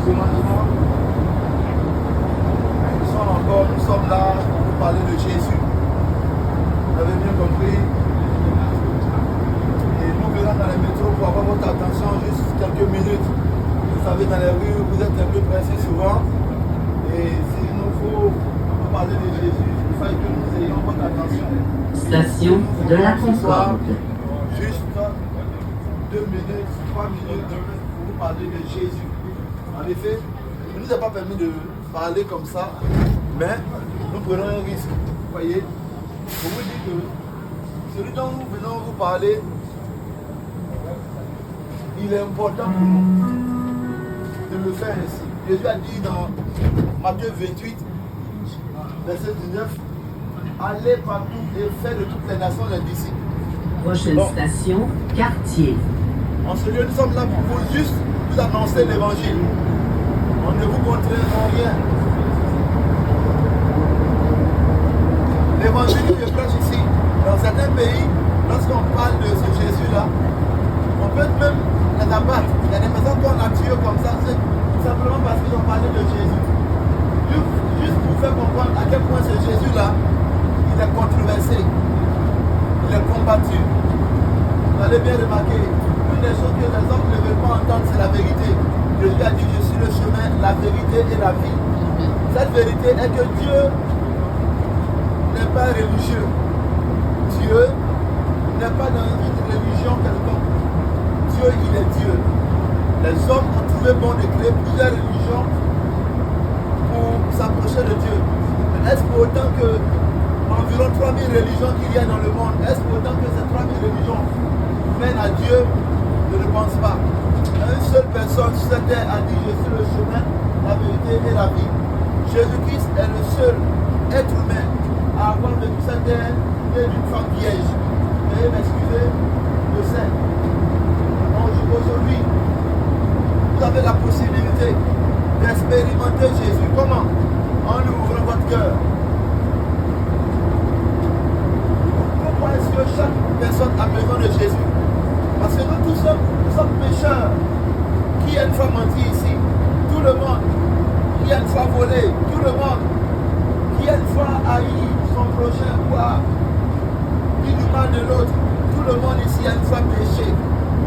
commandements. Nous sommes là pour parler de Jésus. Vous avez bien compris. Et nous venons dans les métros pour avoir votre attention juste quelques minutes. Vous savez, dans les rues, vous êtes un peu pressés souvent. Et s'il nous faut parler de Jésus, il faut que nous ayons votre attention. Station de la Concorde. Juste 2 minutes, 3 minutes pour vous parler de Jésus. En effet, il ne nous a pas permis de parler comme ça, mais nous prenons un risque. Vous voyez, je vous dis que celui dont nous venons vous parler, il est important pour nous de le faire ainsi. Jésus a dit dans Matthieu 28, verset 19, allez partout et faites de toutes les nations les disciples. Prochaine station, Quartier. En ce lieu, nous sommes là pour vous juste vous annoncer l'évangile. On ne vous contraint en rien. L'évangile que je prêche ici, dans certains pays, lorsqu'on parle de ce Jésus-là, on peut même les abattre. Il y a des personnes qu'on a tuées comme ça, c'est simplement parce qu'ils ont parlé de Jésus. Juste pour faire comprendre à quel point ce Jésus-là, il est controversé, il est combattu. Vous allez bien remarquer, une des choses que les hommes ne veulent pas entendre, c'est la vérité. Jésus a dit, je suis le chemin, la vérité et la vie. Cette vérité est que Dieu n'est pas religieux. Dieu n'est pas dans une religion quelconque. Dieu, il est Dieu. Les hommes ont trouvé bon de créer plusieurs religions pour s'approcher de Dieu. Mais est-ce pour autant que environ 3000 religions qu'il y a dans le monde, est-ce pour autant que ces 3000 religions mènent à Dieu? Je ne pense pas. Une seule personne sur cette terre a dit, je suis le chemin, la vérité et la vie. Jésus-Christ est le seul être humain à avoir vécu cette terre né d'une femme vierge. Veuillez m'excuser, je sais. Aujourd'hui, vous avez la possibilité d'expérimenter Jésus. Comment? En lui ouvrant votre cœur. Pourquoi est-ce que chaque personne a besoin de Jésus? Parce que nous tous sommes pécheurs. Qui a une fois menti ici? Tout le monde. Qui a une fois volé? Tout le monde. Qui a une fois haï son prochain ou a dit du mal de l'autre? Tout le monde ici a une fois péché.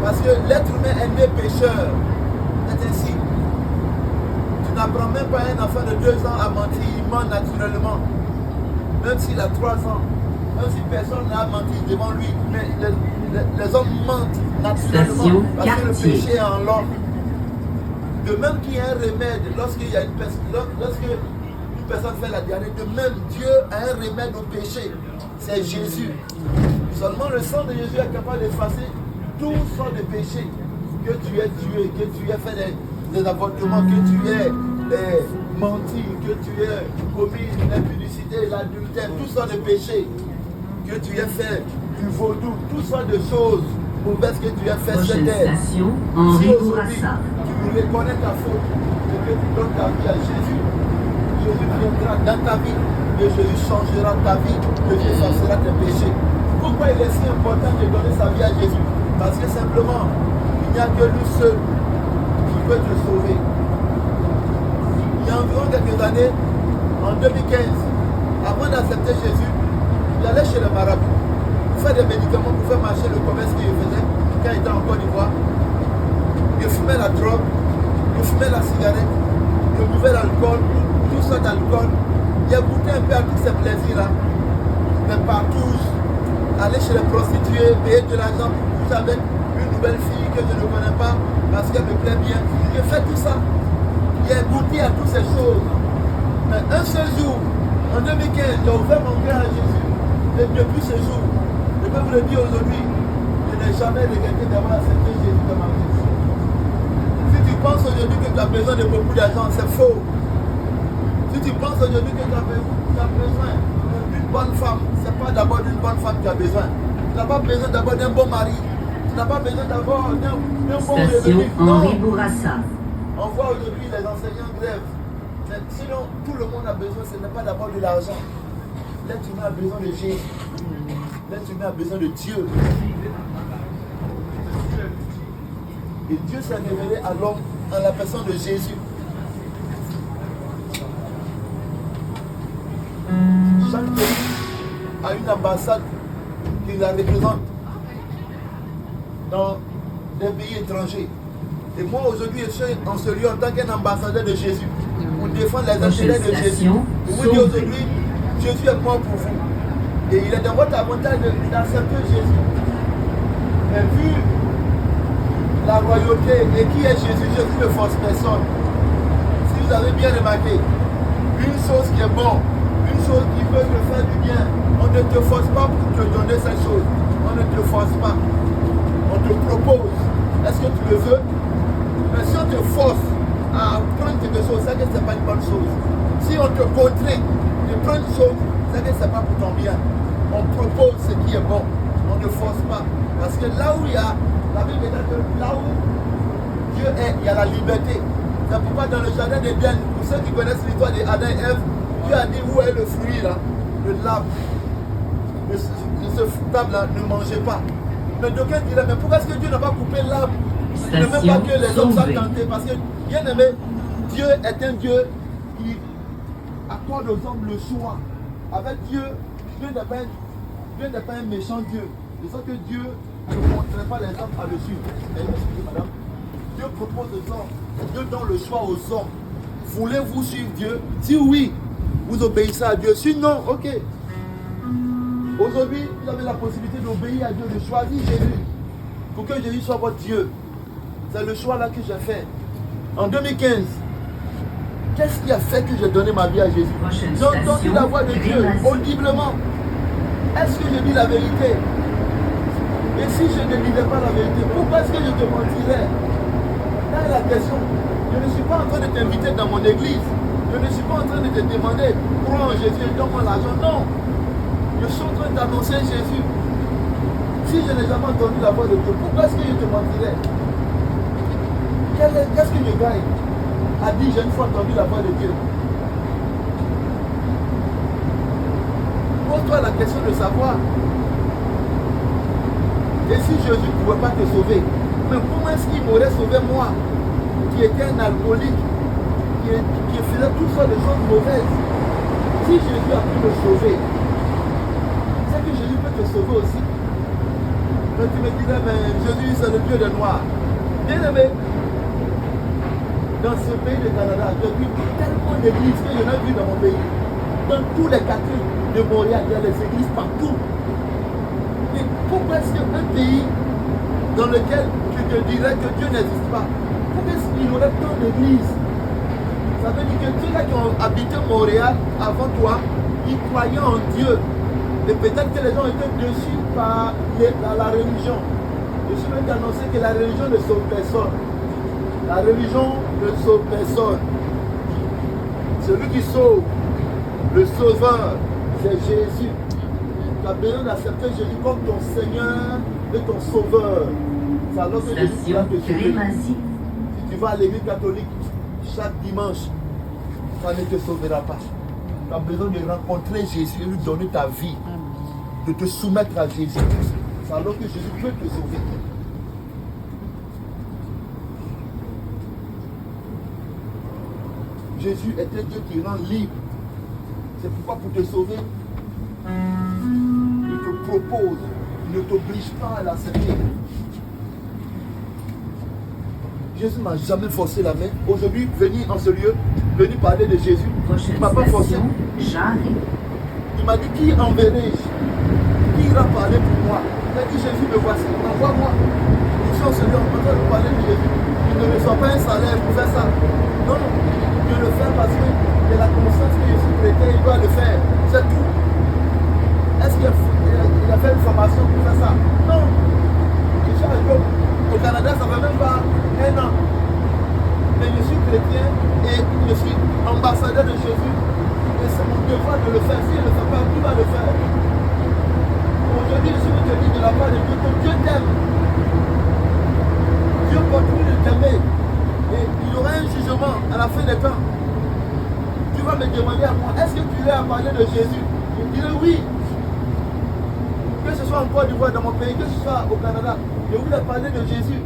Parce que l'être humain est né pécheur. C'est ainsi. Tu n'apprends même pas un enfant de 2 ans à mentir. Il ment naturellement. Même s'il a 3 ans. Même si personne n'a menti devant lui. Mais les hommes mentent naturellement. Parce que le péché est en l'homme. De même qu'il y a un remède lorsqu'il y a une personne fait la diarrhée, de même Dieu a un remède au péché. C'est Jésus. Seulement le sang de Jésus est capable d'effacer tout sorts de péchés. Que tu aies tué, que tu aies fait des avortements, que tu aies menti, que tu aies commis l'impudicité, l'adultère, tout sorts de péchés. Que tu aies fait du vaudou, toutes sortes de choses mauvaises que tu aies fait cette terre. Si aujourd'hui tu reconnais ta faute et que tu donnes ta vie à Jésus, Jésus viendra dans ta vie et Jésus changera ta vie, Jésus effacera tes péchés. Pourquoi il est si important de donner sa vie à Jésus? Parce que simplement, il n'y a que lui seul qui peut te sauver. Il y a environ quelques années, en 2015, avant d'accepter Jésus, il allait chez le marabout pour faire des médicaments, pour faire marcher le commerce qu'il faisait quand il était en Côte d'Ivoire. Il fumait la drogue, il fumait la cigarette, il buvait l'alcool, tout ça d'alcool. Il a goûté un peu à tous ces plaisirs-là. Mais partout, aller chez les prostituées, payer de l'argent pour coucher avec une nouvelle fille que je ne connais pas parce qu'elle me plaît bien. Il a fait tout ça. Il a goûté à toutes ces choses. Mais un seul jour, en 2015, j'ai ouvert mon cœur à Jésus. Et depuis ce jour, je peux vous le dire aujourd'hui, je n'ai jamais regretté d'avoir accepté Jésus dans ma vie. Si tu penses aujourd'hui que tu as besoin de beaucoup d'argent, c'est faux. Si tu penses aujourd'hui que tu as besoin d'une bonne femme, ce n'est pas d'abord d'une bonne femme que tu as besoin. Tu n'as pas besoin d'abord d'un bon mari. Tu n'as pas besoin d'abord d'un bon revenu. Henri Bourassa. On voit aujourd'hui les enseignants grèvent. Mais sinon, tout le monde a besoin, ce n'est pas d'abord de l'argent. L'être humain a besoin de Jésus. L'être humain a besoin de Dieu. Et Dieu s'est révélé à l'homme en la personne de Jésus. Chaque pays a une ambassade qui la représente dans des pays étrangers. Et moi aujourd'hui, je suis en ce lieu en tant qu'un ambassadeur de Jésus pour défendre les intérêts de Jésus. Et vous dites aujourd'hui, Jésus est mort pour vous. Et il est dans votre avantage d'accepter Jésus. Mais vu la royauté et qui est Jésus, Jésus ne force personne. Si vous avez bien remarqué, une chose qui est bonne, une chose qui peut te faire du bien, on ne te force pas pour te donner cette chose. On ne te force pas. On te propose. Est-ce que tu le veux? Mais si on te force à prendre quelque chose, c'est que ce n'est pas une bonne chose. Si on te contraint de prendre une chose, c'est que ce n'est pas pour ton bien. On propose ce qui est bon. On ne force pas. Parce que là où il y a, la Bible dit que là où Dieu est, il y a la liberté. C'est pourquoi dans le jardin d'Éden, pour ceux qui connaissent l'histoire d'Adam et Ève, Dieu a dit où est le fruit là, l'arbre. De ce table-là, ne mangez pas. Mais d'aucuns diraient, mais pourquoi est-ce que Dieu n'a pas coupé l'arbre? Il ne veut pas que les hommes soient tentés. Parce que, bien aimé, Dieu est un Dieu qui accorde aux hommes le choix. Avec Dieu, Dieu n'est pas un méchant Dieu. C'est ça que Dieu ne contraint pas les hommes à le suivre. Excusez, madame. Dieu propose aux hommes. Dieu donne le choix aux hommes. Voulez-vous suivre Dieu? Si oui, vous obéissez à Dieu. Sinon, ok. Aujourd'hui, vous avez la possibilité d'obéir à Dieu, de choisir Jésus. Pour que Jésus soit votre Dieu. C'est le choix là que j'ai fait. En 2015, qu'est-ce qui a fait que j'ai donné ma vie à Jésus? J'ai entendu la voix de Dieu audiblement. Est-ce que je dis la vérité? Et si je ne disais pas la vérité, pourquoi est-ce que je te mentirais? Là est la question. Je ne suis pas en train de t'inviter dans mon église. Je ne suis pas en train de te demander, crois en Jésus et donne-moi l'argent. Non. Je suis en train d'annoncer Jésus. Si je n'ai jamais entendu la voix de Dieu, pourquoi est-ce que je te mentirais? Qu'est-ce que je gagne à dire j'ai une fois entendu la voix de Dieu? Pose-toi la question de savoir. Et si Jésus ne pouvait pas te sauver, mais comment est-ce qu'il m'aurait sauvé moi, qui était un alcoolique, qui faisait toutes sortes de choses mauvaises? Si Jésus a pu me sauver, c'est que Jésus peut te sauver aussi. Mais tu me dirais, mais Jésus c'est le Dieu des Noirs. Bien aimé, dans ce pays du Canada, j'ai vu tellement d'églises que je n'ai vu dans mon pays. Dans tous les quartiers de Montréal, il y a des églises partout. Et pourquoi est-ce qu'un pays dans lequel tu te dirais que Dieu n'existe pas, pourquoi est-ce qu'il y aurait tant d'églises? Ça veut dire que ceux-là qui ont habité Montréal avant toi, ils croyaient en Dieu. Et peut-être que les gens étaient déçus par la religion. Je suis même annoncé que la religion ne sauve personne. La religion ne sauve personne. Celui qui sauve, le sauveur, c'est Jésus. Tu as besoin d'accepter Jésus comme ton Seigneur et ton Sauveur. C'est alors que Jésus va te sauver. Si tu vas à l'église catholique chaque dimanche, ça ne te sauvera pas. Tu as besoin de rencontrer Jésus et lui donner ta vie. De te soumettre à Jésus. C'est alors que Jésus peut te sauver. Jésus est un Dieu qui rend libre. C'est pourquoi pour te sauver, il te propose, il ne t'oblige pas à l'accepter. Jésus ne m'a jamais forcé la main. Aujourd'hui, venir en ce lieu, venir parler de Jésus, il ne m'a pas forcé. Il m'a dit, qui enverrai-je? Qui ira parler pour moi? Il a dit, Jésus, me voici, envoie-moi. Je suis en ce lieu en train de parler de Jésus. Il ne reçoit pas un salaire pour faire ça. Non, non. Je le fais parce que j'ai la conscience que je suis chrétien, il doit le faire. C'est tout. Est-ce qu'il a fait une formation pour faire ça? Non. Je suis arrivé au Canada, ça ne fait même pas un an. Mais je suis chrétien et je suis ambassadeur de Jésus. Et c'est mon devoir de le faire. Si je ne le fais pas, qui va le faire? Aujourd'hui, je suis te dire de la part de Dieu que Dieu t'aime. Dieu continue de t'aimer. Et il y aura un jugement à la fin des temps. Tu vas me demander à moi, est-ce que tu es à parler de Jésus? Je dirai oui. Que ce soit en Côte d'Ivoire, dans mon pays, que ce soit au Canada, je voulais parler de Jésus.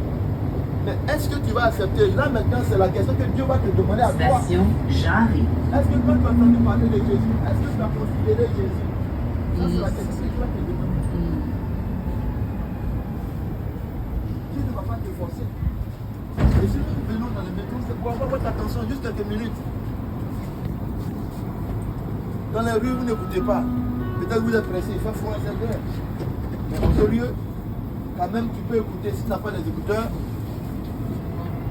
Mais est-ce que tu vas accepter? Là maintenant, c'est la question que Dieu va te demander à toi. Station Jarry. Est-ce que quand tu as entendu parler de Jésus, est-ce que tu as considéré Jésus? Ça, c'est la question que tu vas te demander. Dieu ne va pas te forcer. Et si nous venons dans le métro, c'est pour avoir votre attention juste quelques minutes. Dans les rues, vous n'écoutez pas. Peut-être que vous êtes pressé, il fait froid à cette heure. Mais en ce lieu, quand même, tu peux écouter si tu n'as pas les écouteurs.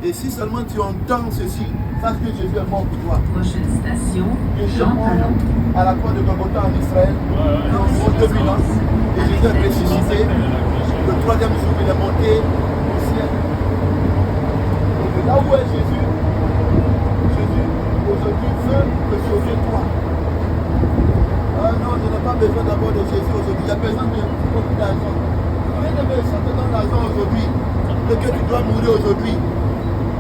Et si seulement tu entends ceci, sache que Jésus est mort pour toi. Prochaine station, Jésus est Jean mort Talon. à la croix de Golgotha en Israël, il y a environ 2000 ans. Et Jésus est ressuscité. Le troisième jour, il est monté au ciel. Et là où est Jésus, Jésus aujourd'hui veut te sauver toi. Ah non, je n'ai pas besoin d'abord de Jésus aujourd'hui, il y a besoin de beaucoup d'argent. Bien aimé, si on te donne l'argent aujourd'hui, et que tu dois mourir aujourd'hui,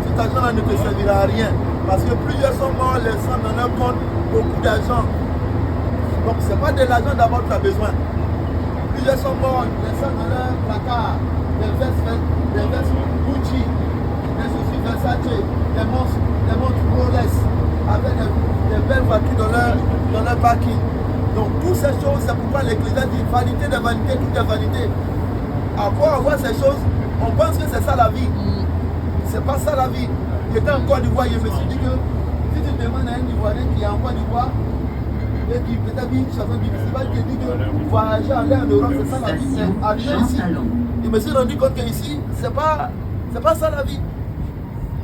cet argent-là ne te servira à rien. Parce que plusieurs sont morts laissant dans leur compte beaucoup d'argent. Donc ce n'est pas de l'argent d'abord que tu as besoin. Plusieurs sont morts laissant dans leur placard des vestes Gucci, des soucis Versace, des montres Rolex, avec des belles voitures dans leur parking. Donc toutes ces choses, c'est pourquoi l'Ecclésiaste dit vanité de vanité, tout est vanité. Après avoir ces choses, on pense que c'est ça la vie. C'est pas ça la vie. J'étais en Côte d'Ivoire, je me suis dit que si tu demandes à un Ivoirien qui est en Côte d'Ivoire et qui peut-être une chanson difficile, il te dit que voyager, aller en Europe, c'est ça la vie. Station Arriver Jean ici, Talon. je me suis rendu compte qu'ici, c'est pas ça la vie.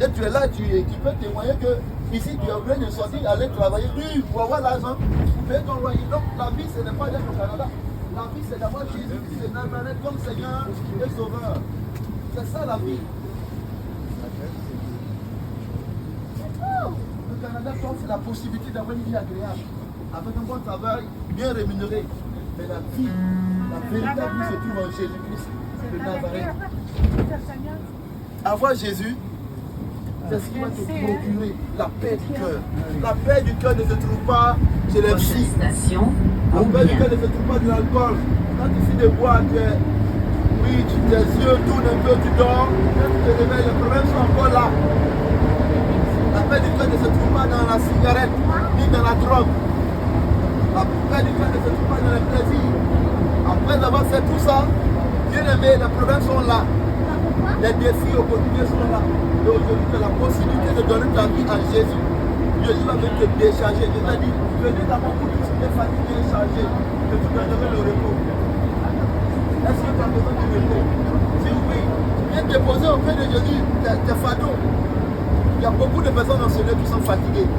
Et tu es là, tu peux témoigner que ici tu es obligé de sortir, aller travailler, oui, pour avoir l'argent, pour payer ton loyer. Donc la vie, ce n'est pas d'être au Canada. La vie, c'est d'avoir Jésus, c'est Nazareth comme Seigneur et Sauveur. C'est ça la vie. Le Canada t'offre la possibilité d'avoir une vie agréable, avec un bon travail, bien rémunéré. Mais la vie, la véritable vie se trouve en Jésus-Christ de Nazareth. Avoir Jésus, c'est ce qui va te procurer la paix du cœur. La paix du cœur ne se trouve pas chez les Prochaine psys. station, La paix du Beaubien. cœur ne se trouve pas de l'alcool. Quand tu finis de boire, tes yeux tournent un peu, tu dors. Quand tu te réveilles, les problèmes sont encore là. La paix du cœur ne se trouve pas dans la cigarette, ni dans la drogue. La paix du cœur ne se trouve pas dans les plaisirs. Après avoir fait tout ça, bien aimé, les problèmes sont là. Les défis au quotidien sont là. Et aujourd'hui, tu as la possibilité de donner ta vie à Jésus. Jésus va venir te décharger. Jésus a dit, venez dans mon couple, tu es fatigué et chargé, que tu donnerai le repos. Est-ce que tu as besoin de repos? Si oui, viens déposer auprès de Jésus tes fardeaux. Il y a beaucoup de personnes dans ce lieu qui sont fatiguées.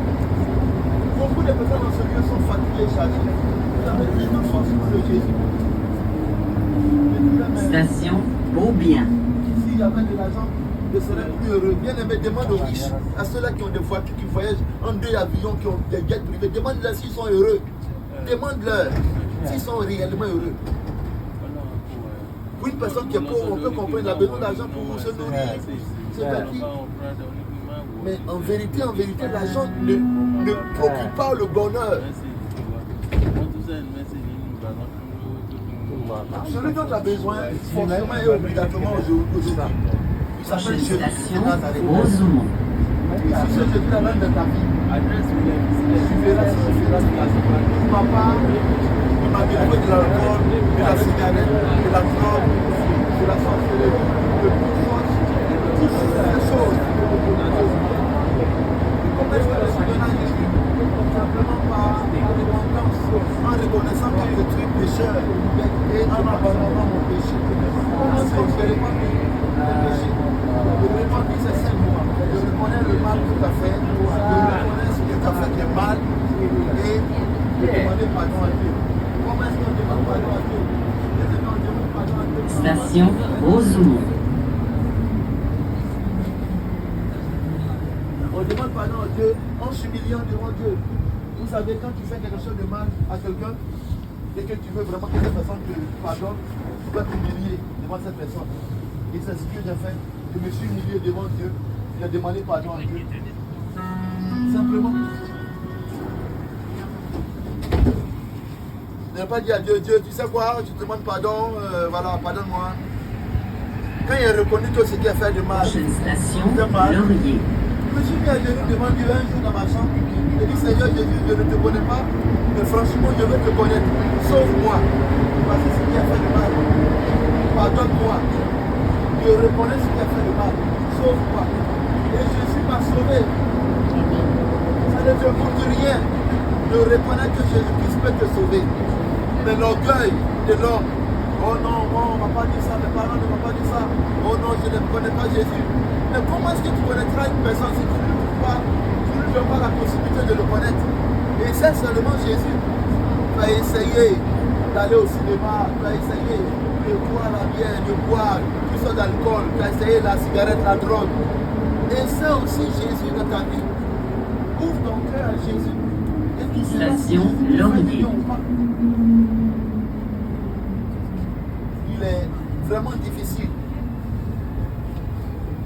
Beaucoup de personnes dans ce lieu sont fatiguées et chargées. Vous avez besoin forcément de Jésus. Station Beaubien. S'il y avait de l'argent, je serais plus heureux. Bien aimé, demande aux riches, à ceux-là qui ont des voitures, qui voyagent en 2 avions, qui ont des jets privés, demande-leur s'ils sont heureux. Demande-leur s'ils sont réellement heureux. Pour une personne qui est pauvre, on peut comprendre, il a besoin d'argent pour se nourrir, se bâtir. Mais en vérité, l'argent ne procure pas le bonheur. Celui dont tu as besoin, forcément et obligatoirement aujourd'hui, il s'appelle Prochaine Jésus de station, Nazareth. Rosemont. Et si ce Jésus la reine de ta vie, tu verras ce que fera ta vie. Pour ma part, il m'a délivré de l'alcool, de la cigarette, de la drogue, de la sorcellerie, de toutes ces choses. Comment est-ce que je suis donné à Jésus? Simplement par repentance, en reconnaissant que je suis pécheur et en abandonnant mon péché. Comment est-ce que je réponds le péché? Je réponds que c'est simple. Je reconnais le mal que tu as fait, je reconnais ce que tu as fait qui est mal et je demande pardon à Dieu. Comment est-ce qu'on demande pardon à Dieu? On demande pardon à Dieu. Station Rosemont. On demande pardon à Dieu en s'humiliant devant Dieu. Vous savez, quand tu fais quelque chose de mal à quelqu'un et que tu veux vraiment que cette personne te pardonne, tu dois t'humilier devant cette personne. Et c'est ce que j'ai fait. Je me suis humilié devant Dieu. J'ai demandé pardon à Dieu. Simplement. Je n'ai pas dit à Dieu, Dieu, tu sais quoi, je te demande pardon, voilà, pardonne-moi. Quand il a reconnu tout ce qui a fait de mal, Prochaine station, de mal, Laurier. je me suis mis à genoux devant Dieu un jour dans ma chambre. J'ai dit, Seigneur Jésus, je ne te connais pas, mais franchement, je veux te connaître. Sauve-moi. Parce que ce qui a fait de mal, pardonne-moi. Je reconnais ce qui a fait de mal. Sauve-moi. Et Jésus m'a sauvé. Ça ne te coûte rien de reconnaître que Jésus-Christ peut te sauver. Mais l'orgueil de l'homme, oh non, on ne m'a pas dit ça, mes parents ne m'ont pas dit ça. Oh non, je ne connais pas Jésus. Mais comment est-ce que tu connaîtras une personne si tu ne lui donnes pas la possibilité de le connaître? Et c'est seulement Jésus. Tu as essayé d'aller au cinéma, tu as essayé de boire la bière, de boire tout ça d'alcool, tu as essayé la cigarette, la drogue. Et c'est aussi Jésus dans ta vie. Ouvre ton cœur à Jésus. Et tu seras Station Laurier. Il est vraiment difficile